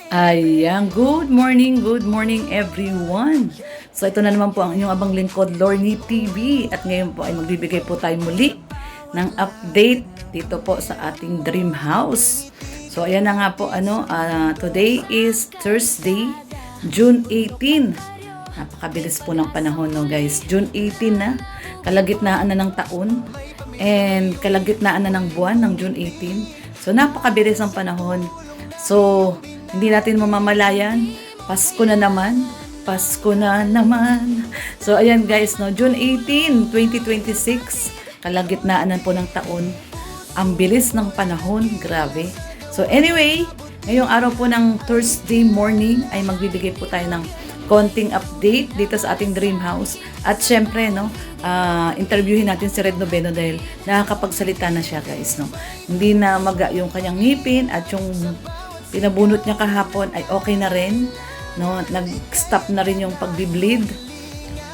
Ayan, good morning everyone. So ito na naman po ang inyong abang lingkod, Lorny TV. At ngayon po ay magbibigay po tayo muli ng update dito po sa ating dream house. So ayan na nga po, today is Thursday, June 18. Napakabilis po ng panahon, no guys. June 18 na, kalagitnaan na ng taon. And kalagitnaan na ng buwan ng June 18. So napakabilis ang panahon. So hindi natin mamamalayan, Pasko na naman, Pasko na naman. So ayan guys, no, June 18, 2026, kalagitnaan na po ng taon. Ang bilis ng panahon, grabe. So anyway, ngayong araw po ng Thursday morning ay magbibigay po tayo ng konting update dito sa ating dream house. At syempre, no, interviewin natin si Red Noveno dahil nakakapagsalita na siya guys, no. Hindi na maga yung kanyang ngipin at yung pinabunot niya kahapon ay okay na rin, no? Nag-stop na rin yung pagbi-bleed.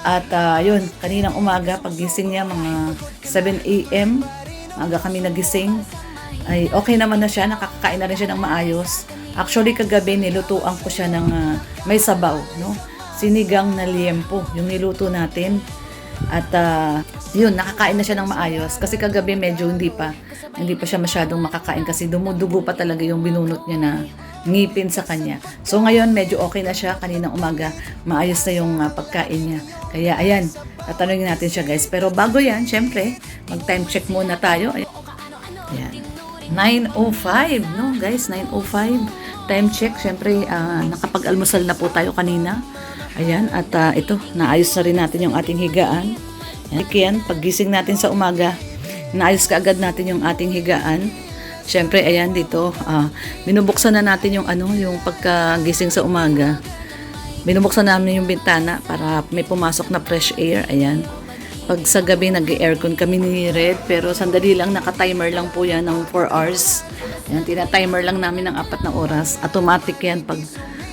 At yun, kaninang umaga paggising niya mga 7 a.m. Aga kami nagising. Ay okay naman na siya, nakakakain na rin siya ng maayos. Actually kagabi nilutuan ko siya ng may sabaw, no? Sinigang na liempo, yung niluto natin. At yun, nakakain na siya ng maayos kasi kagabi medyo hindi pa siya masyadong makakain kasi dumudugo pa talaga yung binunot niya na ngipin sa kanya. So ngayon medyo okay na siya, kaninang umaga maayos na yung pagkain niya. Kaya ayan, tatanungin natin siya guys. Pero bago yan, syempre mag time check muna tayo. Ayan, 9:05, no guys, 9:05 time check. Syempre nakapag-almusal na po tayo kanina. Ayan, at ito, naayos na rin natin yung ating higaan. Ayan, paggising natin sa umaga, naayos ka agad natin yung ating higaan. Siyempre, ayan dito, binubuksan na natin yung pagkagising sa umaga. Binubuksan namin yung bintana para may pumasok na fresh air. Ayan. Pag sa gabi, nag-aircon kami ni Red, pero sandali lang, naka-timer lang po yan ng 4 hours. Ayan, tina-timer lang namin ng 4 na oras. Automatic yan pag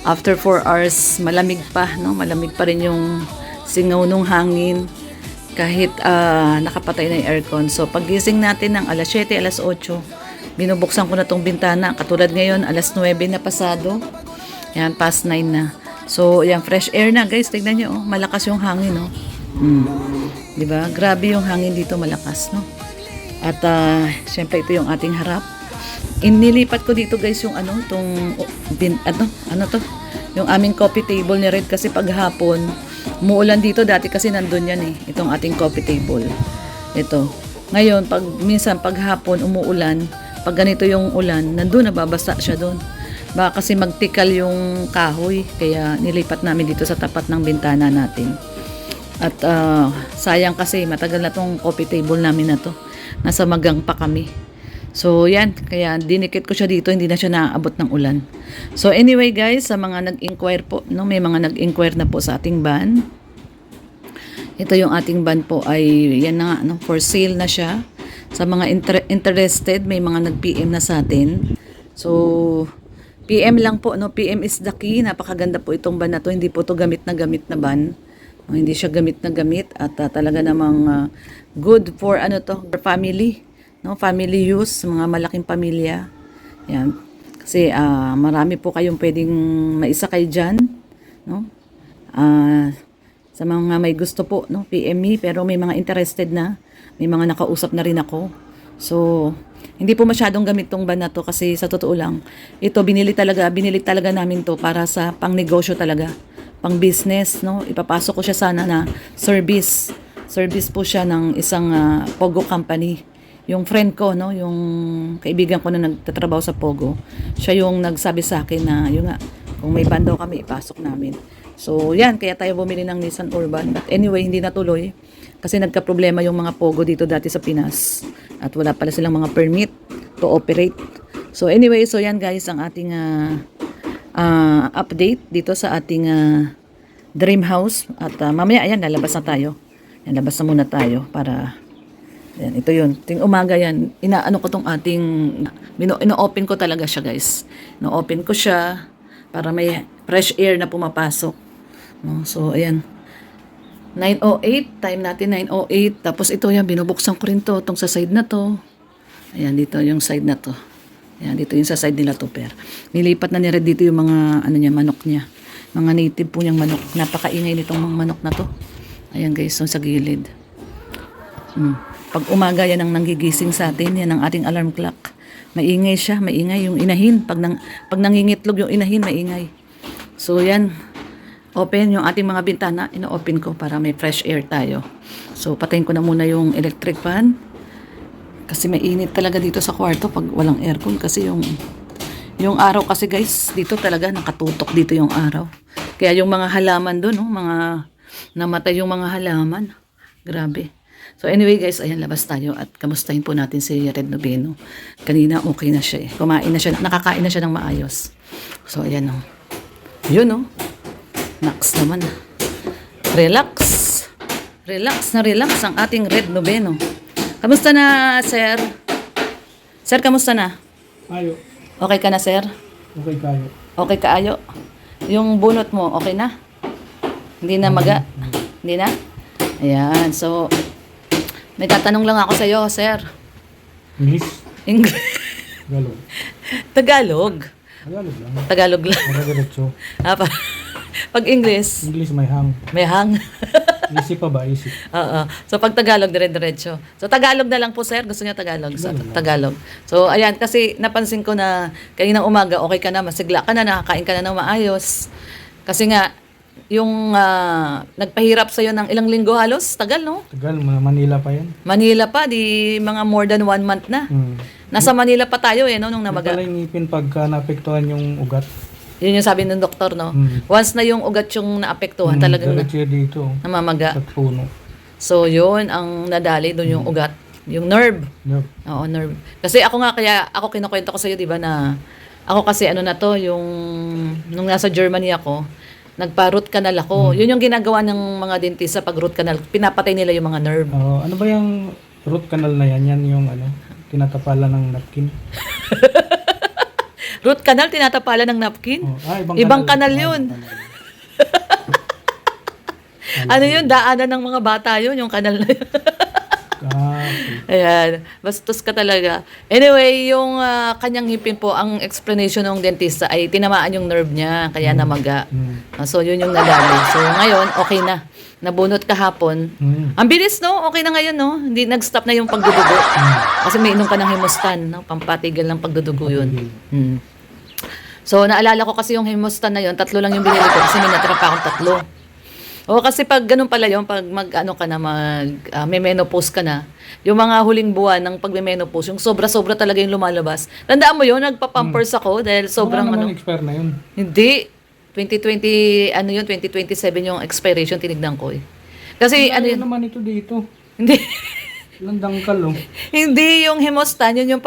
after 4 hours, malamig pa, no? Malamig pa rin yung singaw ng hangin kahit nakapatay na yung aircon. So, paggising natin ng alas 7, alas 8, binubuksan ko na tong bintana. Katulad ngayon, alas 9 na pasado. Yan, past 9 na. So, yan, fresh air na, guys. Tignan nyo, oh, malakas yung hangin, no? Diba? Grabe yung hangin dito, malakas, no? At, syempre, ito yung ating harap. Inilipat ko dito guys yung yung aming coffee table ni Red kasi paghapon umuulan dito, dati kasi nandun yan itong ating coffee table. Ito ngayon minsan paghapon umuulan, pag ganito yung ulan nandun, nababasa siya doon, baka kasi magtikal yung kahoy, kaya nilipat namin dito sa tapat ng bintana natin. At sayang kasi matagal na tong coffee table namin na to, nasa magang pa kami. So, yan. Kaya dinikit ko siya dito. Hindi na siya naaabot ng ulan. So, anyway guys, sa mga nag-inquire po, no, may mga nag-inquire na po sa ating van. Ito yung ating van po ay, yan na nga, no, for sale na siya. Sa mga interested, may mga nag-PM na sa atin. So, PM lang po, no, PM is the key. Napakaganda po itong van na to. Hindi po to gamit na van. No, hindi siya gamit na gamit. At talaga namang good for, for family. No, family use, mga malaking pamilya. Yan. Kasi marami po kayong pwedeng maisakay diyan, no? Sa mga may gusto po, no, PM me, pero may mga interested na, may mga nakausap na rin ako. So, hindi po masyadong gamit tong van na to kasi sa totoo lang, ito binili talaga namin to para sa pang-negosyo talaga, pang-business, no? Ipapasok ko siya sana na service po siya ng isang Pogo company. Yung friend ko, no, yung kaibigan ko na nagtatrabaho sa Pogo, siya yung nagsabi sa akin na, yun nga, kung may van daw kami, ipasok namin. So, yan, kaya tayo bumili ng Nissan Urban. But anyway, hindi natuloy kasi nagka-problema yung mga Pogo dito dati sa Pinas. At wala pala silang mga permit to operate. So, anyway, so yan guys, ang ating update dito sa ating dream house. At mamaya, ayan, lalabas na tayo. Yan, labas na muna tayo para... Yan, ito yun. Ting umaga yan, inaano ko tong ating, ino-open ko talaga siya guys. Ino-open ko siya para may fresh air na pumapasok. No? So, ayan. 9:08, time natin 9:08. Tapos ito yan, binubuksan ko rin to, tong sa side na to. Ayan, dito yung side na to. Yan, dito yung sa side nila Tupper. Nilipat na ni Red dito yung mga, ano niya, manok niya. Mga native po niyang manok. Napakaingay nitong mga manok na to. Ayan guys, so sa gilid. Pag umaga, yan ang nanggigising sa atin. Yan ang ating alarm clock. Maingay siya, maingay yung inahin. Pag nangingitlog yung inahin, maingay. So yan, open yung ating mga bintana. Ino-open ko para may fresh air tayo. So patayin ko na muna yung electric fan. Kasi mainit talaga dito sa kwarto pag walang aircon. Kasi yung araw kasi guys, dito talaga nakatutok dito yung araw. Kaya yung mga halaman doon, no, mga namatay yung mga halaman. Grabe. So anyway guys, ayan, labas tayo at kamustahin po natin si Red Noveno. Kanina okay na siya eh. Kumain na siya, nakakain na siya ng maayos. So ayan o. Yun o. Next naman. Relax. Relax na relax ang ating Red Noveno. Kamusta na, sir? Sir, kamusta na? Ayo. Okay ka na, sir? Okay kayo. Okay ka, ayo? Yung bunot mo, okay na? Hindi na maga? Hindi na? Ayan, so, may tatanong lang ako sa iyo, sir. English? English. Tagalog. Tagalog. Tagalog lang. Tagalog lang. Diretso. Pag English, English may hang. may hang. Isip pa ba? Isip. Oo. So, pag Tagalog, dire-diretso. So, Tagalog na lang po, sir. Gusto niya Tagalog. So, Tagalog. So, ayan. Kasi napansin ko na kaninang umaga, okay ka na, masigla ka na, nakakain ka na ng maayos. Kasi nga, yung nagpahirap sa'yo ng ilang linggo halos, tagal, no? Tagal, Manila pa yan. Manila pa, di mga more than 1 month na. Nasa Manila pa tayo eh, no, nung namaga. Pala yung ngipin pagka naapektuhan yung ugat. Yun yung sabi ng doktor, no? Once na yung ugat yung naapektuhan, talagang Diretso dito. namamaga. Sa puno. So, yun ang nadali doon yung ugat. Yung nerve. Yup. Oo, nerve. Kasi ako nga, kaya ako kinukwento ko sa'yo, di ba, na ako kasi ano na to, yung nung nasa Germany ako, nagpa-root canal ako. Yun yung ginagawa ng mga dentista pag root canal. Pinapatay nila yung mga nerve. Ano ba yung root canal na yan? Yan yung tinatapalan ng napkin. Root canal, tinatapalan ng napkin? Ibang kanal yun. Ano yun? Daanan ng mga bata yun, yung kanal na yun. Ayan. Bastos ka talaga. Anyway, yung kanyang ngipin po, ang explanation ng dentista ay tinamaan yung nerve niya, kaya namaga. So, yun yung nadali. So, ngayon, okay na. Nabunot kahapon. Ang bilis, no? Okay na ngayon, no? Hindi nag-stop na yung pagdudugo. Kasi may inom ka ng Hemostan, no? Pampatigil ng pagdudugo yun. So, naalala ko kasi yung Hemostan na yun, 3 lang yung binili ko kasi may natira pa akong 3. O kasi pag ganun pala yun, pag mag-ano ka na, may menopause ka na, yung mga huling buwan ng pag-menopause, yung sobra-sobra talaga yung lumalabas. Tandaan mo yun, nagpa-pampers ako dahil sobrang ano. expire na yun. Hindi. 2020, 2027 yung expiration, tinignan ko eh. Kasi ano yun? naman ito dito. Hindi. Landangkal, oh. Hindi yung Hemostan, yun yung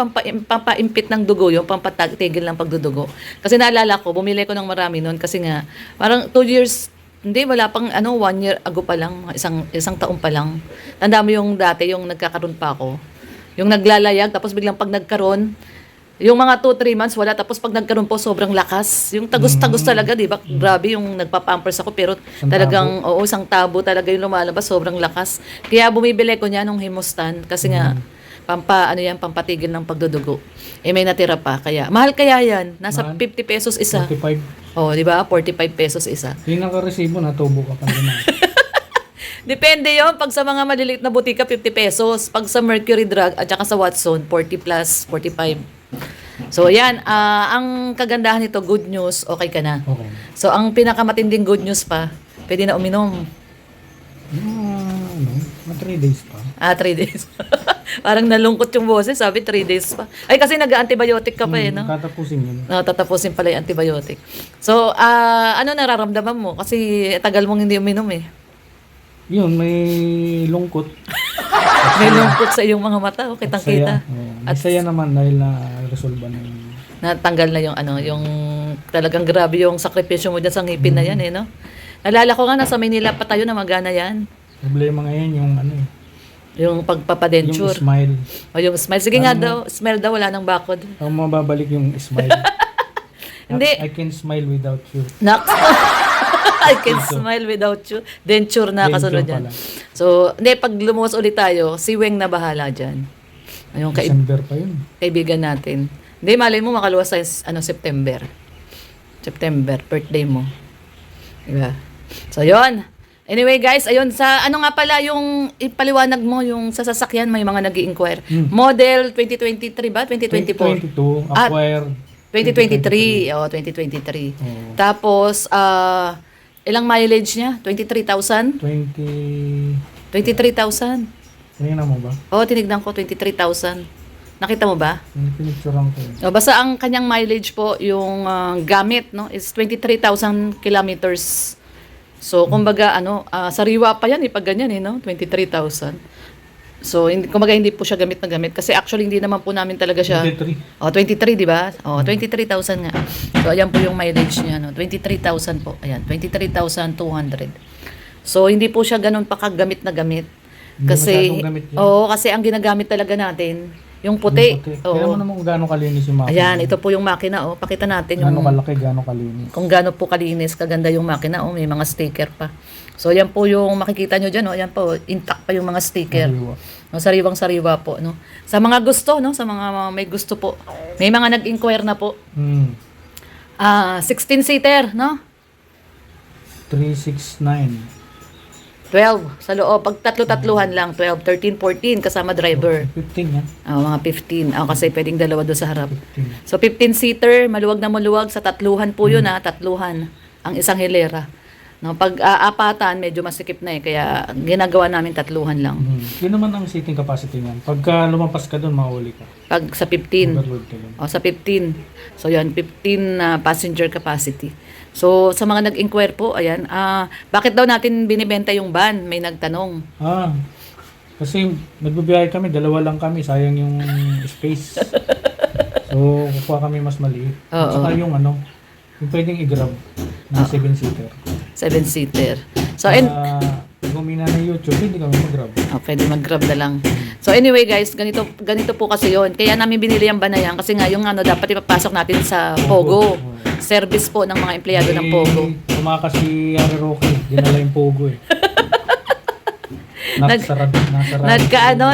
pampaimpit ng dugo, yung pampatigil ng pagdudugo. Kasi naalala ko, bumili ko ng marami noon kasi nga, parang 2 years, hindi, wala pang 1 year ago pa lang, isang taon pa lang. Tanda mo yung dati, yung nagkakaroon pa ako. Yung naglalayag, tapos biglang pag nagkaroon, yung mga 2-3 months, wala. Tapos pag nagkaroon po, sobrang lakas. Yung tagos-tagos talaga, di ba? Grabe yung nagpa-pampers ako, pero talagang, isang tabo talaga yung lumalabas, sobrang lakas. Kaya bumibili ko niya nung Hemostan, kasi nga, pampatigil ng pagdudugo. May natira pa, kaya, mahal kaya yan. Nasa 50 pesos isa. 45. Di ba? 45 pesos isa. Yung nakaresibo, natubo ka pa rin. Depende yon. Pag sa mga maliliit na butika, 50 pesos. Pag sa Mercury Drug at saka sa Watson, 40 plus, 45. So, yan. Ang kagandahan nito, good news, okay ka na. Okay. So, ang pinakamatinding good news pa, pwede na uminom. 3 days pa. 3 days. Parang nalungkot yung boses, sabi 3 days pa. Ay, kasi nag-antibiotic ka pa eh, no? Tatapusin yun. Tatapusin pala yung antibiotic. So, ano nararamdaman mo? Kasi tagal mong hindi uminom eh. Yun, may lungkot. May lungkot sa iyong mga mata, kitang-kita. At saya naman dahil na-resolve na yung... Natanggal na yung yung talagang grabe yung sakripisyo mo dyan sa ngipin na yan eh, no? Nalala ko nga, nasa Manila pa tayo na magana yan. Problema ngayon yung yung pagpapadenture. Yung smile. O yung smile. Sige nga daw, smile daw, wala nang bakod. Ang mababalik yung smile. Hindi. I can smile without you. I can smile without you. Denture na kasunod yan. So, hindi, pag lumuwas ulit tayo, si Weng na bahala dyan. Yung December pa yun. kaibigan natin. Hindi, malay mo makaluwas sa September. September, birthday mo. Diba? So, yon. Anyway, guys, ayun, sa ano nga pala yung ipaliwanag mo, yung sa sasakyan, may mga nag-i-inquire. Model 2023 ba? 2024? 2022, acquire. 2023. Oh, 2023. Oo. Tapos, ilang mileage niya? 23,000? 23,000. Tingnan mo ba? Oh, tinignan ko, 23,000. Nakita mo ba? Pinicturean ko yun. O, basta ang kanyang mileage po, yung gamit, no, is 23,000 kilometers. So, kumbaga, sariwa pa yan, pag ganyan, no? 23,000. So, kumbaga, hindi po siya gamit na gamit. Kasi actually, hindi naman po namin talaga siya. 23. O, 23, di ba? O, 23,000 nga. So, ayan po yung mileage niya, no? 23,000 po. Ayan, 23,200. So, hindi po siya ganun pa kagamit na gamit. Hindi Kasi, masyadong gamit yun. oo, kasi ang ginagamit talaga natin, yung puti. Kaya mo naman kung gaano kalinis yung makina. Ayan, ito po yung makina, oh. Pakita natin yung Gaano kalaki, gaano kalinis. kung gaano po kalinis, kaganda yung makina, oh. May mga sticker pa. So, yan po yung makikita nyo dyan, oh. Ayan po, intact pa yung mga sticker. Sariwa. No, sariwang-sariwa po, no. Sa mga gusto, no, sa mga may gusto po. May mga nag-inquire na po. 16-seater, no? 369. 12 sa loob. Pag tatlo-tatluhan lang, 12, 13, 14 kasama driver. 15 yan. Mga 15. Kasi pwedeng dalawa doon sa harap. 15. So, 15-seater, maluwag na maluwag. Sa tatluhan po yun, tatluhan. Ang isang hilera. No, pag apatan, medyo masikip na Kaya ginagawa namin tatluhan lang. Yun naman ang seating capacity niyan. Pagka lumampas ka doon, mahuli ka. Pag sa 15. Overload ka doon. O, sa 15. So, yan, 15 passenger capacity. So, sa mga nag-inquire po, ayan, bakit daw natin binibenta yung van? May nagtanong. Kasi nagbibiyahe kami, dalawa lang kami, sayang yung space. So, kukuha kami mas maliit. At Oo. saka yung yung pwedeng i-grab na 7-seater. 7-seater. So, Pag humina na YouTube, hindi kami mag-grab. pwede mag-grab na lang. So, anyway guys, ganito po kasi yon. Kaya namin binili ang van na yan kasi nga yung dapat ipapasok natin sa Pogo. Service po ng mga empleyado ng Pogo. Tumakas si Harry Roque, dinala yung Pogo eh. Nasarado.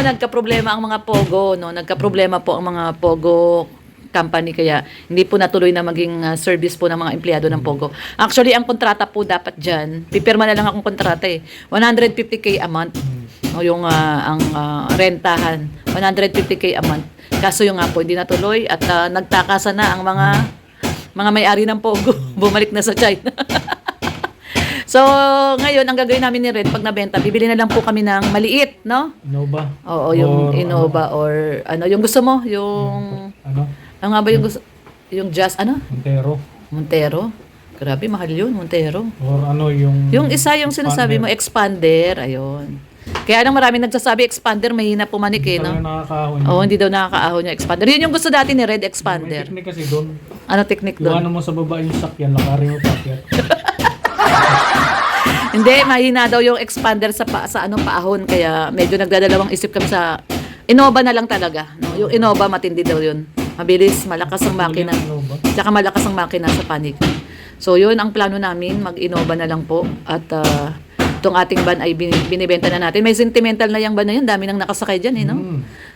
Nagka-problema ang mga Pogo, no? Nagka-problema po ang mga Pogo company kaya hindi po natuloy na maging service po ng mga empleyado ng Pogo. Actually, ang kontrata po dapat diyan, pipirma na lang akong kontrata 150k a month. O yung ang rentahan, 150k a month. Kaso yung nga po hindi natuloy at nagtakasan na ang mga may-ari ng Pogo. Bumalik na sa China. So, ngayon, ang gagawin namin ni Red, pag nabenta, bibili na lang po kami ng maliit, no? Innova. Oo, yung Innova or yung gusto mo, yung... Ano nga ba yung gusto? Yung Jazz, Montero. Montero. Grabe, mahal yun, Montero. Or yung... Yung isa, yung sinasabi mo, expander, ayun. Kaya nang maraming nagsasabi, expander, mahina pumanik Hindi no? tayo nakakaahon. Oo, hindi daw nakakaahon yung expander. Yun yung gusto dati ni Red, expander. May technique kasi doon. Ano technique Yung doon? mo sa baba yung sakyan, lakarin mo pakyat. Hindi, mahina daw yung expander sa paahon. Kaya medyo nagdadalawang isip kami sa Innova na lang talaga. No? Yung Innova, matindi daw yun. Mabilis, malakas ang makina. Tsaka malakas ang makina sa panik. So, yun ang plano namin. Mag-Innova na lang po. At itong ating van ay binibenta na natin. May sentimental na yung van na yun. Dami nang nakasakay dyan, no?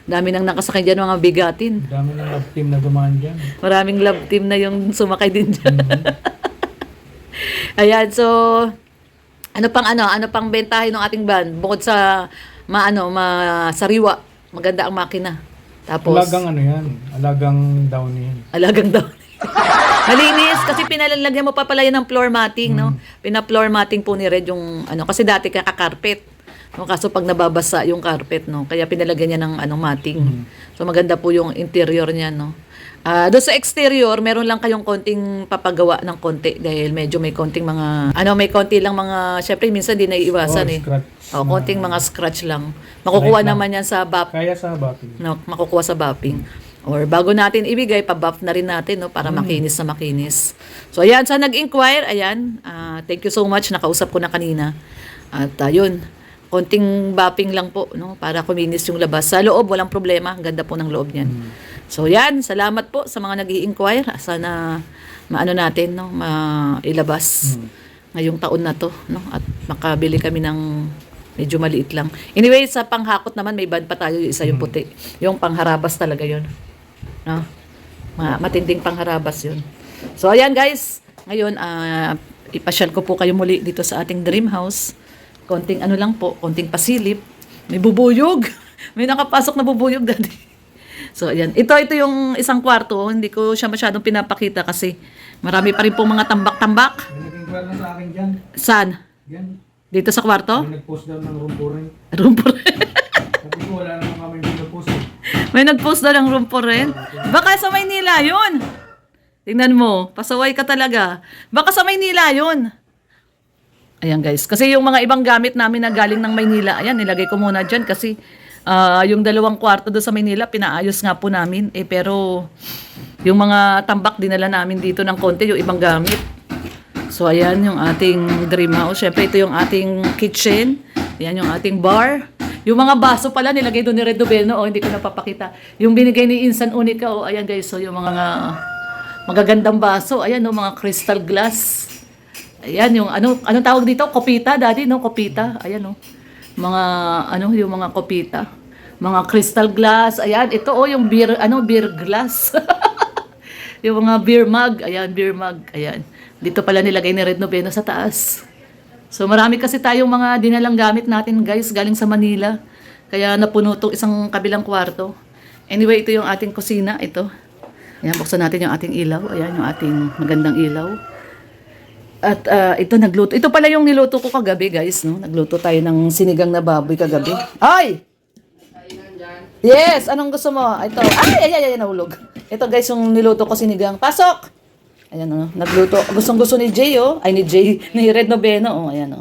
Dami nang nakasakay dyan, mga bigatin. Dami ng love team na dumaan dyan. Maraming love team na yung sumakay din dyan. Ayan, so... Ano pang bentahin ng ating van? Bukod sa sariwa, maganda ang makina. Tapos Alagang down yan. Alagang down. Malinis kasi pinalalagyan mo pa pala yan ng floor matting, no? Pina-floor matting po ni Red yung kasi dati kaka-carpet. No, kaso pag nababasa yung carpet, no, kaya pinalagyan niya ng matting. So maganda po yung interior niya, no. Doon sa exterior, meron lang kayong konting papagawa ng konti dahil medyo may konting mga may konti lang mga syempre minsan di naiiwasan scratch konting mga scratch lang. Makukuha naman yan sa Kaya sa buffing. No, makukuha sa buffing. Or bago natin ibigay, pa-buff na rin natin, no, para makinis na makinis. So ayan, sa nag-inquire, ayan, thank you so much, nakausap ko na kanina. At yun, konting buffing lang po, no, para kuminis yung labas. Sa loob, walang problema, ang ganda po ng loob niyan. So yan, salamat po sa mga nag-i-inquire. Sana natin, no, mailabas ngayong taon na to, no, at makabili kami ng medyo maliit lang. Anyway, sa panghakot naman may van pa tayo, isa yung puti. Yung pangharabas talaga yun. No? Matinding pangharabas yun. So, ayan guys. Ngayon, ipasyal ko po kayo muli dito sa ating dream house. Konting ano lang po, konting pasilip. May bubuyog. May nakapasok na bubuyog, daddy. So, ayan. Ito yung isang kwarto. Hindi ko siya masyadong pinapakita kasi marami pa rin po mga tambak-tambak. May naging kwento sa akin dyan. Saan? Yan. Dito sa kwarto? May nag-post daw ng room for rent. Room for Sabi ko, wala naman kami pinapost eh. May nag-post na ng room for rent. Baka sa Maynila yun. Tingnan mo, pasaway ka talaga. Baka sa Maynila yun. Ayan guys, kasi yung mga ibang gamit namin na galing ng Maynila, ayan, nilagay ko muna dyan kasi yung 2 kwarto doon sa Maynila, pinaayos nga po namin. Pero yung mga tambak, dinala namin dito ng konti, yung ibang gamit. So ayan yung ating dream house. Siyempre ito yung ating kitchen. Ayan yung ating bar. Yung mga baso pala nilagay doon ni Red Dobeno. Hindi ko napapakita. Yung binigay ni Insan Unica. Ayan guys. So yung mga magagandang baso. Ayan mga crystal glass. Ayan yung anong tawag dito? Kopita, daddy, no? Kopita. Ayan mga yung mga kopita. Mga crystal glass. Ayan, ito yung beer glass. Yung mga beer mug. Ayan, beer mug. Ayan. Dito pala nilagay ni Red Noveno sa taas. So marami kasi tayong mga dinalang gamit natin guys galing sa Manila. Kaya napuno itong isang kabilang kwarto. Anyway, ito yung ating kusina. Ito. Ayan, buksan natin yung ating ilaw. Ayan yung ating magandang ilaw. At ito nagluto. Ito pala yung niluto ko kagabi guys. No? Nagluto tayo ng sinigang na baboy kagabi. Ay! Yes! Anong gusto mo? Ito. Ay, nahulog. Ito guys yung niluto ko sinigang. Pasok! Ayan nagluto. Gustong-gusto ni Jay Ay ni Jay, ni Red Noveno ayan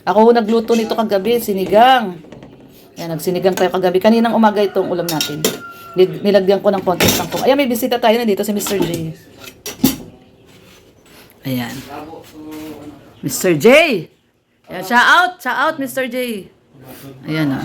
Ako nagluto nito kagabi, sinigang. Ayan, nagsinigang tayo kagabi. Kaninang umaga itong ulam natin. Nilagyan ko ng konti tangkong. Ayan, may bisita tayo nandito si Mr. J. Ayan. Mr. J. Ayan, shout out Mr. J. Ayan